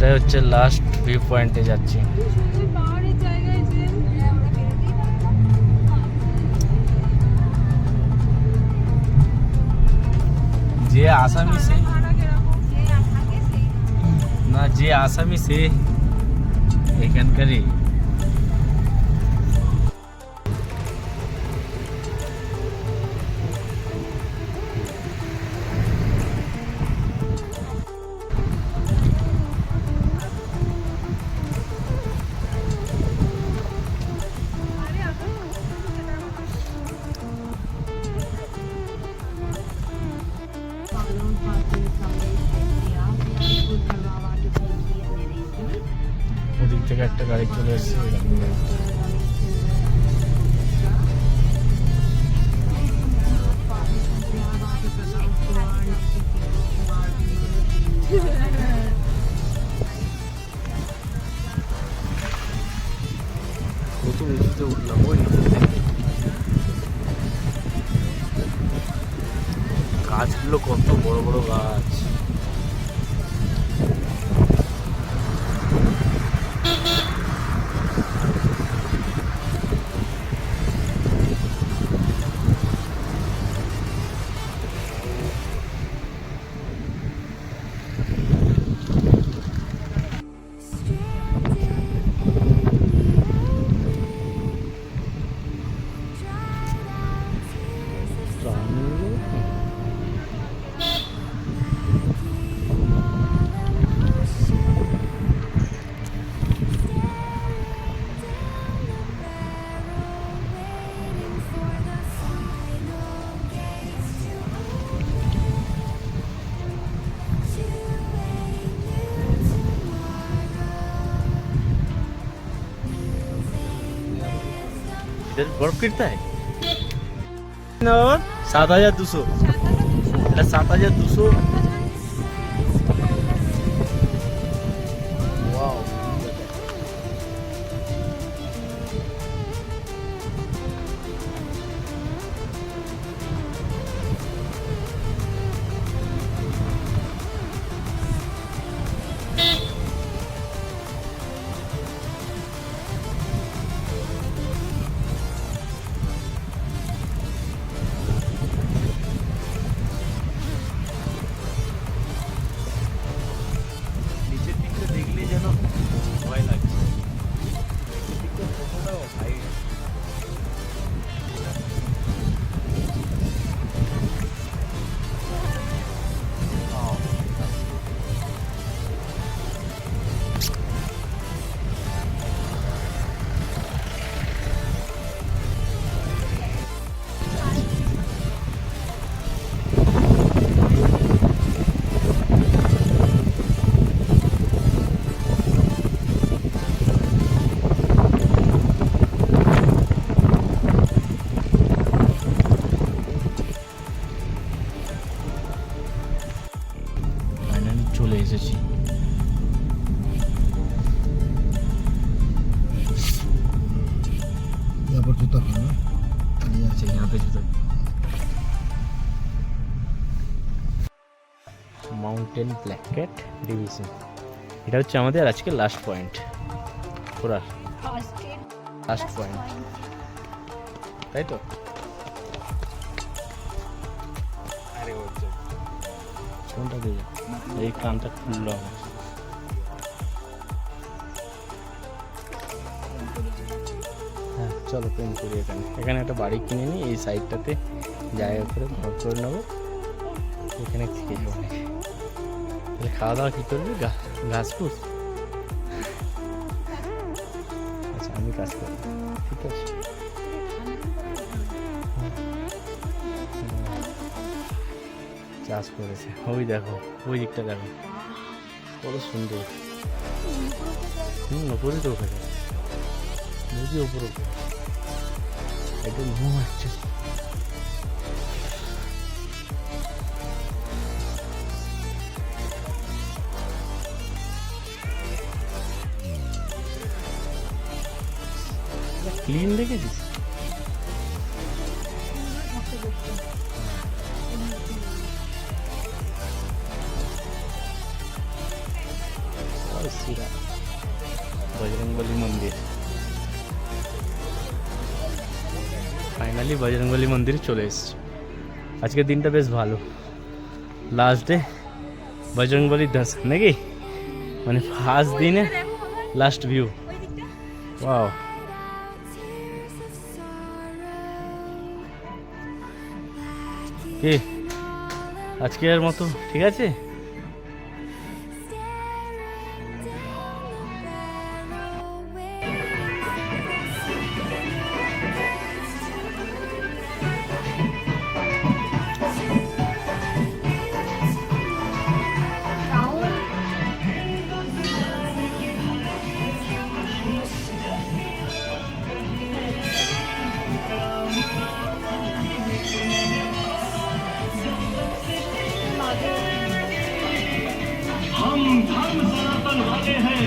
এটাই হচ্ছে last view পয়েন্টে যাচ্ছি। যে আসামি সে না, যে আসামি সে এখানকারই। ওদিক থেকে একটা গাড়ি চলে এসেছে। কত উঁচুতে উঠলাম, ওই গাছগুলো কত বড় বড় গাছ। इधर बर्फ गिरता है। 7200, 7200। वाओ, চলে এসেছি। यहाँ पर जूता पहनना, अच्छा यहाँ पे जूता। মাউন্টেন ব্ল্যাকেট ডিভিশন, এটা হচ্ছে আমাদের আজকে লাস্ট পয়েন্ট, ঘোরার লাস্ট পয়েন্ট, তাই তো? আরে কোনটা দিয়ে এই কানটা খুললো আমার। হ্যাঁ চলো প্রেম করি। এখানে এখানে একটা বাড়ি কিনে নিই, এই সাইডটাতে জায়গা করে ঘর করে নেবো, এখানে থেকে যাবো। তাহলে খাওয়া দাওয়া কী করবি? ঘাস ফুস? আচ্ছা আমি কাজ করবো, ঠিক আছে। চাষ করেছে, ওই দেখো, ওই দিকটা দেখো কত সুন্দর। ওপরে তো ওখানে নদী, ওপর ওপর একদম ঘুম আসছে। ক্লিন দেখেছিস? বজরংবলী মন্দির। ফাইনালি বজরংবলী মন্দিরে চলে এসেছি। আজকের দিনটা বেশ ভালো, লাস্ট ডে বজরংবলী দর্শন নাকি, মানে ফার্স্ট দিনে লাস্ট ভিউ। ওয়াও, কি আজকের মতো ঠিক আছে?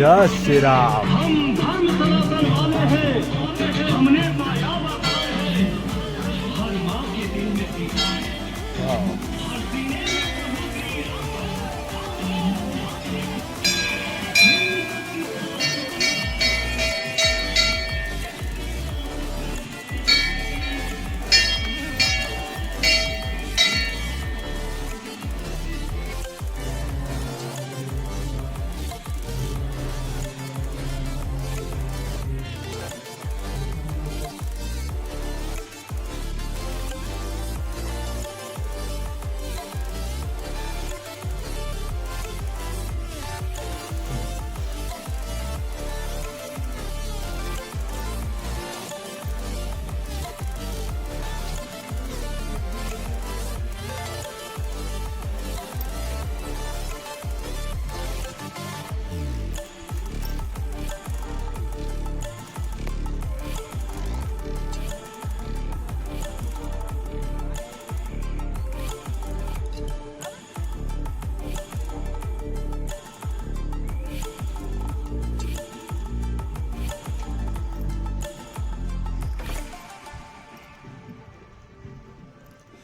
जय श्री राम।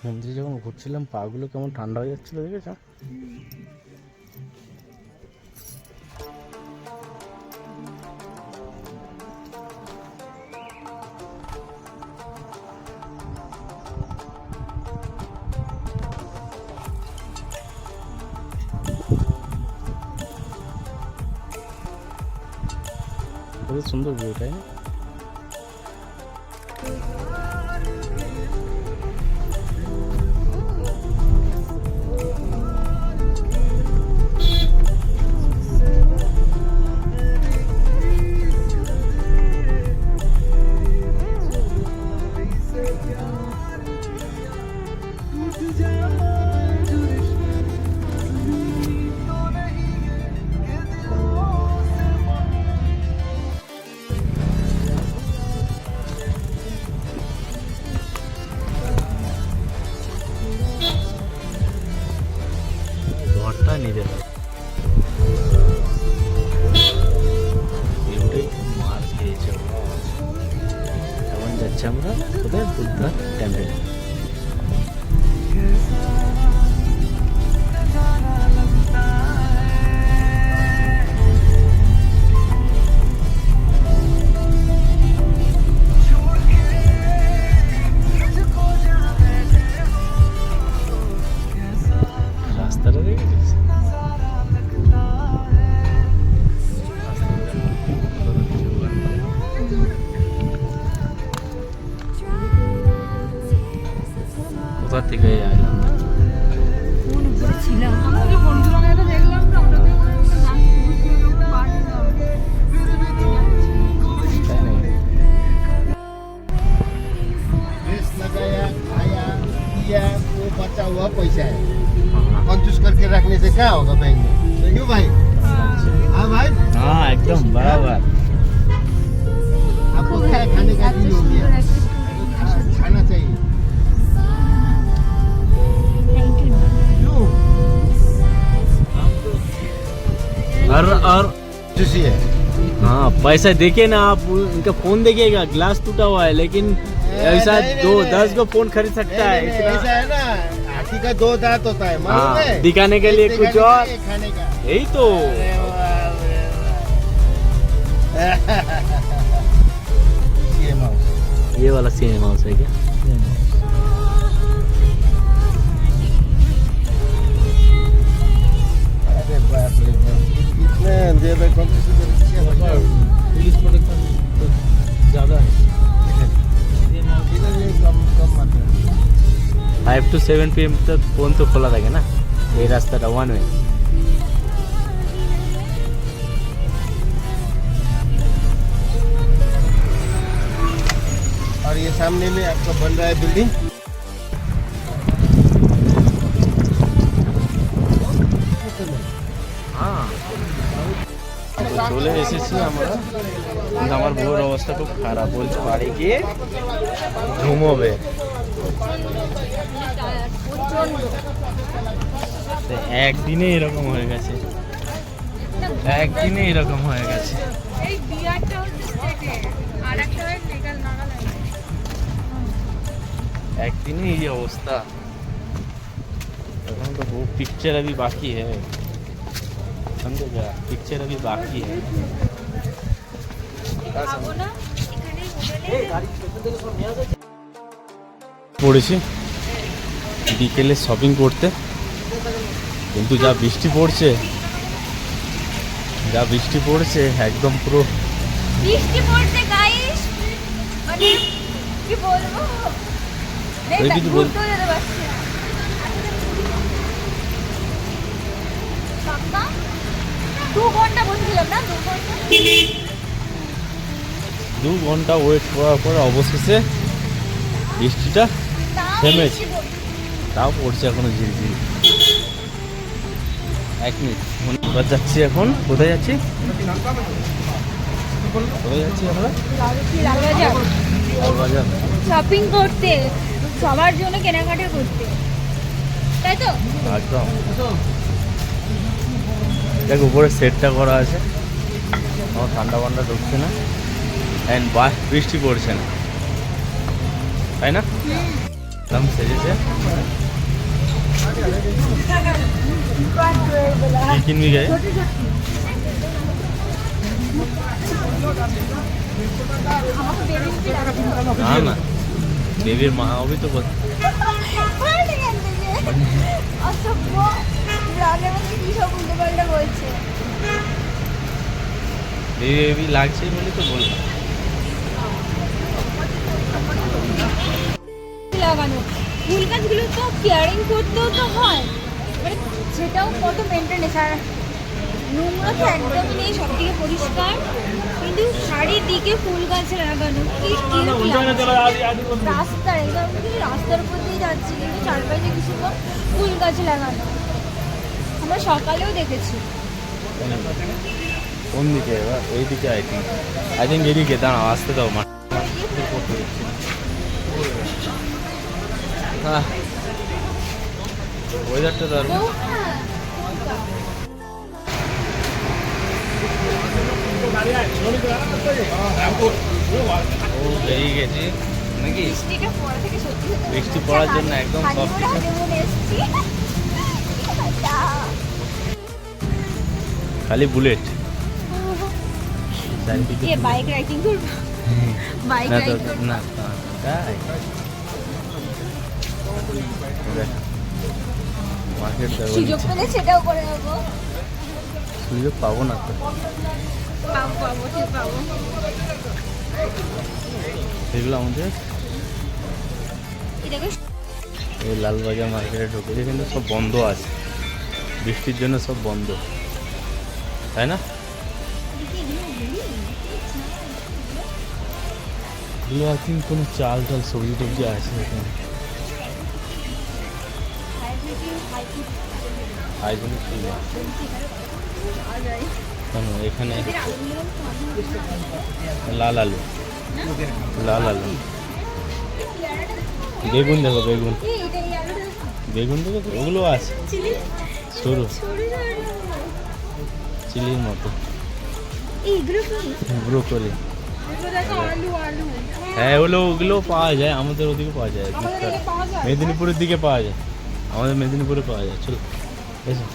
মন্দিরে যখন ঘুরছিলাম পাগুলো কেমন ঠান্ডা হয়ে যাচ্ছিল, দেখেছো? খুবই সুন্দর ভিউ, তাই না? নিজের মার খেয়েছে। এখন যাচ্ছি আমরা কোথায়? বুদ্ধনাথ টেম্পল। রাস্তাটা দেখেছিস? কোথা থেকে আইলাম? ছিলাম আমাদের বন্ধুরা মিলে দেখলাম তো আমরা তো वो बचा हुआ पैसा है, कंजूस करके रखने से क्या होगा बैंक में? क्यों भाई? हाँ भाई, हाँ एकदम बराबर। आपको क्या खाने का दिन हो गया, खाना चाहिए। और खुशी है। हाँ पैसा देखिए ना आप, इनका फोन देखिएगा, ग्लास टूटा हुआ है लेकिन ऐसा दो 10 को फोन खरीद सकता है। ऐसा है ना, हाथी का 2 दांत होता है, मालूम है? दिखाने के लिए कुछ और, खाने का यही तो। ये माउस ये वाला सीएम हाउस है क्या? अरे बाप रे बाप कितने ज्यादा कंपटीशन पुलिस प्रोटेक्शन तो ज़्यादा है। इधर ये कम कम मात्रा में 5 to 7 PM तक फोन तो খোলা থাকে না এই রাস্তাটা ওয়ান ওয়ে। और ये सामने में आपका बन रहा है बिल्डिंग হ্যাঁ চলে এসেছি আমরা, কিন্তু আমার বউয়ের অবস্থা খুব খারাপ, বলছে বাড়ি গিয়ে ঘুমোবে। তো একদিনে এরকম হয়ে গেছে, একদিনে এরকম হয়ে গেছে। এই বিয়ারটা হচ্ছে স্টেটে আর একটা হয় লিগ্যাল নাগাল্যান্ডে। একদিনে এই অবস্থা। এখন তো वो पिक्चर अभी बाकी है, समझे क्या? पिक्चर अभी बाकी है। খাবো না এখানে হোটেলে পড়েছি বিকেলে শপিং করতে, কিন্তু যা বৃষ্টি পড়ছে, যা বৃষ্টি পড়ছে একদম পুরো বৃষ্টি পড়ছে গাইস, মানে কি বলবো, ওই কিছু বল- ঘুরতেও যেতে পারছি না। কাকা 2 ঘন্টা বসেছিলাম না, 2 ঘন্টা 2 ঘন্টা ওয়েট করার পর অবশেষে বৃষ্টিটা তাও থেমেছে। বৃষ্টি পড়ছে। তাও পড়ছে এখনো ঝিরিঝিরি। 1 মিনিট, আমরা যাচ্ছি এখন, কোথায় যাচ্ছি? কোথায় যাচ্ছি আমরা? লালবাজার। শপিং করতে, সবার জন্য কেনাকাটা করতে, তাই তো? একদম। দেখ উপরে সেটটা করা আছে, আমার ঠান্ডা ফান্ডা ঢুকছে না, অ্যান্ড বৃষ্টি পড়ছে না, তাই না? দাম সেজেছে। কি কিনবি গায়ে? না না, বেবির মা হবি তো বল। অসভ্য, ব্লগের মধ্যে কি সব উল্টোপাল্টা বলছে। বেবি বেবি লাগছে বলে তো বললাম। লাগানো ফুল গাছগুলো তো কেয়ারিং করতেও তো হয়, মানে সেটাও কত মেনটেনেন্স, আর নোংরা তো একদমই নেই, সব দিকে পরিষ্কার, কিন্তু চারিদিকে ফুল গাছ লাগানো কি রাস্তার একদম, কিন্তু রাস্তার উপর দিয়ে যাচ্ছি কিন্তু চারপাশে কিছু তো ফুল গাছ লাগানো, আমরা সকালেও দেখেছি। কোন দিকে এবার? এই দিকে আই থিঙ্ক এদিকে। দাঁড়াও, আসতে দাও। হ্যাঁ, ওয়েদারটা দারুণ। ও বেরিয়ে গেছি নাকি? বৃষ্টিটা পড়া থেকে সত্যি সত্যি বৃষ্টি পড়ার জন্য একদম খালি soft করে কিছু। হানিমুনে এসেছি। খালি বুলেট চারিদিকে। এ বাইক রাইডিং করবো, বাইক না তো রাইড করবো। না, তাই মার্কেট সুযোগ পেলে সেটাও করে নেবো। সুযোগ পাবো না তো। পাবো পাবো, ঠিক পাবো। এগুলো আমাদের এটাকে এই লালবাজার মার্কেটে ঢুকেছে, কিন্তু সব বন্ধ আছে, বৃষ্টির জন্য সব বন্ধ, তাই না? এগুলো আই থিঙ্ক কোনো চাল টাল সবজি টবজি আছে এখানে। হাইজেনিক ছিল কেন এখানে? লাল আলু, লাল আলু, বেগুন দেখো, বেগুন, বেগুন দেখো, ওগুলো আছে সরু চিলির মতো। এইগুলো কি? ব্রোকলি, আলু আলু হ্যাঁ ওগুলো পাওয়া যায়, আমাদের ওদিকে পাওয়া যায়, মেদিনীপুরের দিকে পাওয়া যায়, আমাদের মেদিনীপুরে পাওয়া যায়। চলো এসো।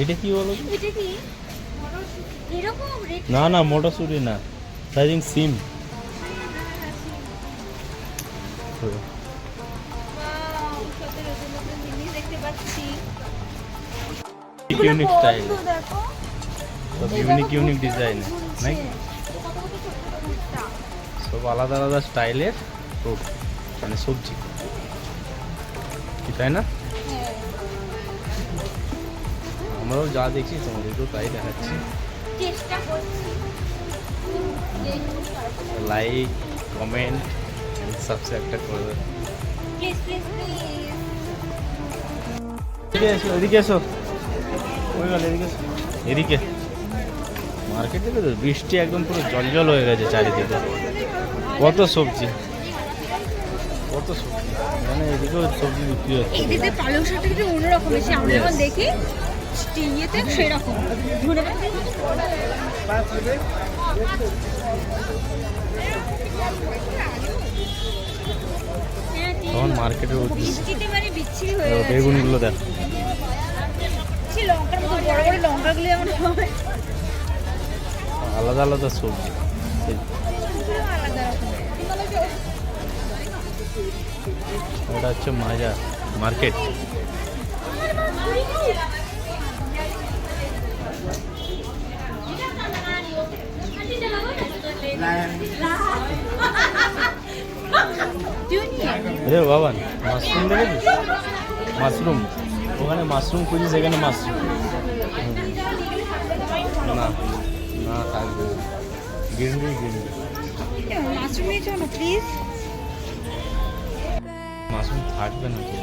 এটা কি বলো? এটা কি? এরকম রেট না না মোটরছুটি না, চার্জিং সিম। দেখতে পাচ্ছি ইউনিক স্টাইল, বন্ধ দেখো সব ইউনিক ইউনিক ডিজাইন নাকি, সব আলাদা আলাদা স্টাইলের ফ্রুট মানে সবজি, কি তাই না? হ্যাঁ। আমরাও যা দেখছি তোমাদেরকেও তাই দেখাচ্ছি। চেষ্টা করছি লাইক কমেন্ট সাবস্ক্রাইবটা করে দেবে। Please please please. এদিকে এসো, এদিকে এসো, ওই গেল এদিকে এসো, এদিকে। মার্কেট থেকে তো বৃষ্টি একদম পুরো জল হয়ে গেছে চারিদিকে, কত সবজি, কত সবজি, মানে এদিকেও সবজি বিক্রি হচ্ছে। এই দিকে পালং শাকটা একটু অন্যরকম বেশি, আমরা যখন দেখি ইয়েতে সেরকম ধরে তখন মার্কেটের উদ্দেশ্যে বৃষ্টিতে মানে বিচ্ছিরি হয়ে গেছে। বেগুনগুলো দেখ, সেই লঙ্কার মতো বড় বড় লঙ্কাগুলো যেমন হয় আলাদা আলাদা সবজি। আলাদা রকমের। ওটা হচ্ছে মাজার মার্কেট। রে বাবা, মাশরুম দেখেছিস? মাশরুম, ওখানে মাশরুম খুঁজিস, এখানে মাশরুম না, না থাকবে গ্রিনবি, গ্রিনবি মাশরুম নিয়ে চলো প্লিজ। মাশরুম থাকবে না তো।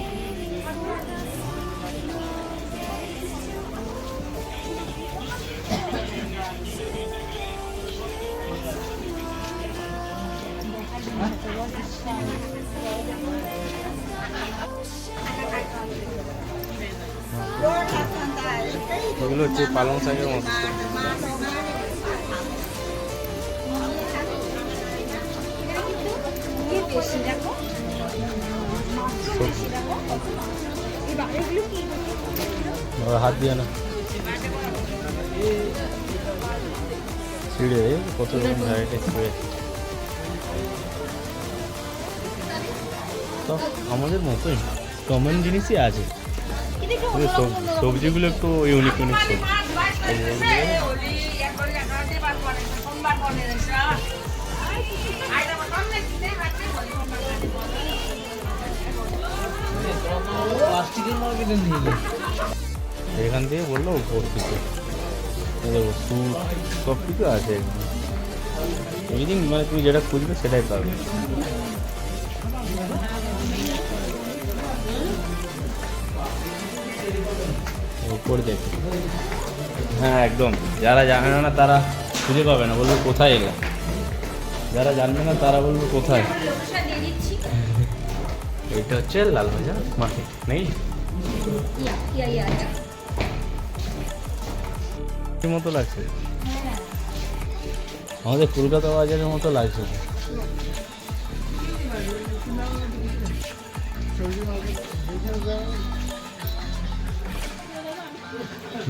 এগুলো হচ্ছে পালং শাকের মতো সবজি। বেশি দেখো সবজি দেখো এই বাড়িগুলো কি ওর হাত দিয়ে না ছিঁড়ে, কত রকম ভ্যারাইটি ছিঁড়ে। তো আমাদের মতোই কমন জিনিসই আছে, কিন্তু সবজিগুলো একটু ইউনিক ইউনিক সবজি। এখান থেকে বললো উপর থেকে দেখো স্যুট সব কিছু আছে এখানে, এদিন মানে তুমি যেটা খুঁজবে সেটাই পাবে। উপরে দেখো, হ্যাঁ একদম, যারা জানে না তারা খুঁজে পাবে না, বলবে কোথায় এলো, যারা জানবে না তারা বলবে কোথায়। এটা হচ্ছে লালবাজার মার্কেট নেই মতো লাগছে, আমাদের কলকাতা বাজারের মতো লাগছে।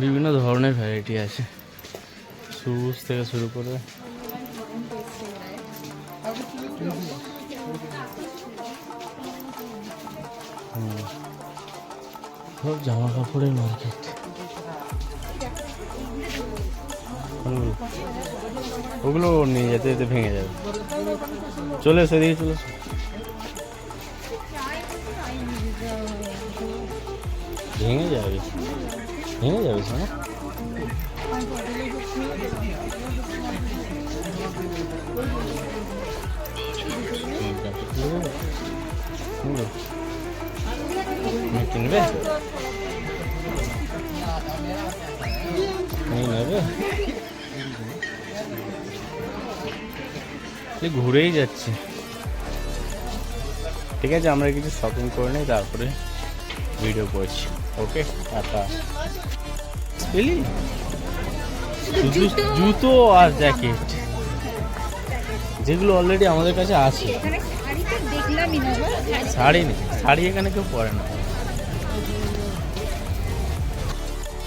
বিভিন্ন ধরনের ভ্যারাইটি আছে, শুজ থেকে শুরু করে সব জামা কাপড়ের মার্কেট। ওগুলো নিয়ে যেতে যেতে ভেঙে যাবে, চলে এসে দিকে চলে এসো। ভেঙে যাবে, ভেঙে যাবে শোনা। কিনবে নেবে, ঘুরেই যাচ্ছি। ঠিক আছে, আমরা কিছু শপিং করে নিই, তারপরে ভিডিও করছি। ওকে, টাটা। পেলি জুতো আর জ্যাকেট, যেগুলো অলরেডি আমাদের কাছে আছে। শাড়ি নেই, শাড়ি এখানে কেউ পরে না।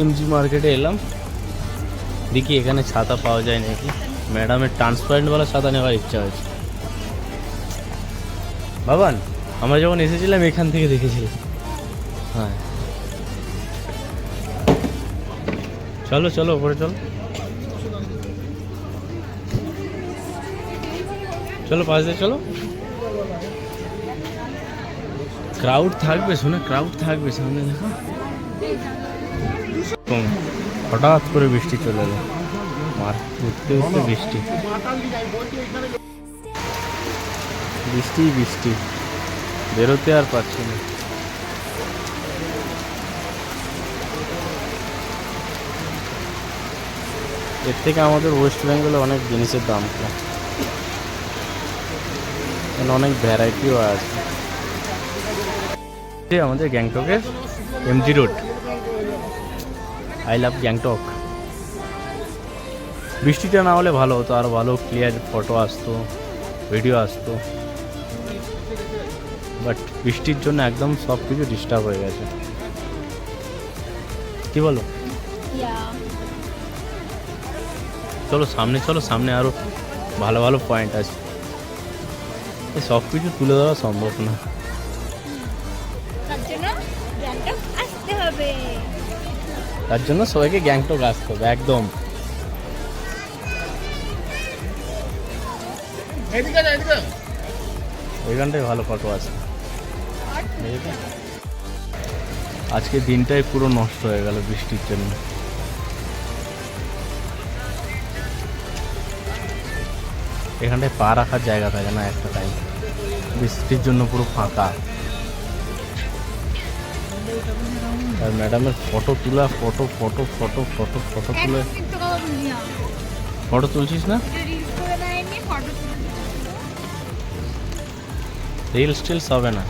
এমজি মার্কেটে এলাম, দেখি এখানে ছাতা পাওয়া যায় নাকি। ম্যাডামের ট্রান্সপারেন্টওয়ালা ছাতা নেওয়ার ইচ্ছা হয়েছে। বাবান, আমরা যখন এসেছিলাম এখান থেকে দেখেছিলাম। হ্যাঁ চলো চলো ওপরে চলো, চলো পাশ দিয়ে চলো। ক্রাউড থাকবে, শোনা ক্রাউড থাকবে সামনে, দেখো। হঠাৎ করে বৃষ্টি চলে এলো, মার উঠতে উঠতে বৃষ্টি বৃষ্টি বৃষ্টি, বেরোতে আর পারছি না। এর থেকে আমাদের ওয়েস্ট বেঙ্গলে অনেক জিনিসের দাম কম, অনেক ভ্যারাইটিও আছে। আমাদের গ্যাংটকের MG road, I love Gangtok. বৃষ্টিটা না হলে ভালো হতো, আরও ভালো ক্লিয়ার ফটো আসতো, ভিডিও আসতো, বাট বৃষ্টির জন্য একদম সব কিছু ডিস্টার্ব হয়ে গেছে। কি বলো? চলো সামনে, চলো সামনে আরও ভালো ভালো পয়েন্ট আছে, সব কিছু তুলে দেওয়া সম্ভব না। তার জন্য সবাইকে গ্যাংটক আসতে হবে একদম। ওইখানটায় ভালো ফটো আছে। আজকে দিনটাই পুরো নষ্ট হয়ে গেল বৃষ্টির জন্য। এখানটায় পা রাখার জায়গা থাকে না একটা টাইম, বৃষ্টির জন্য পুরো ফাঁকা। আর ম্যাডামের ফটো তোলা, photo photo photo photo photo তুলে, ফটো তুলছিস না? রিলস টিলস হবে না।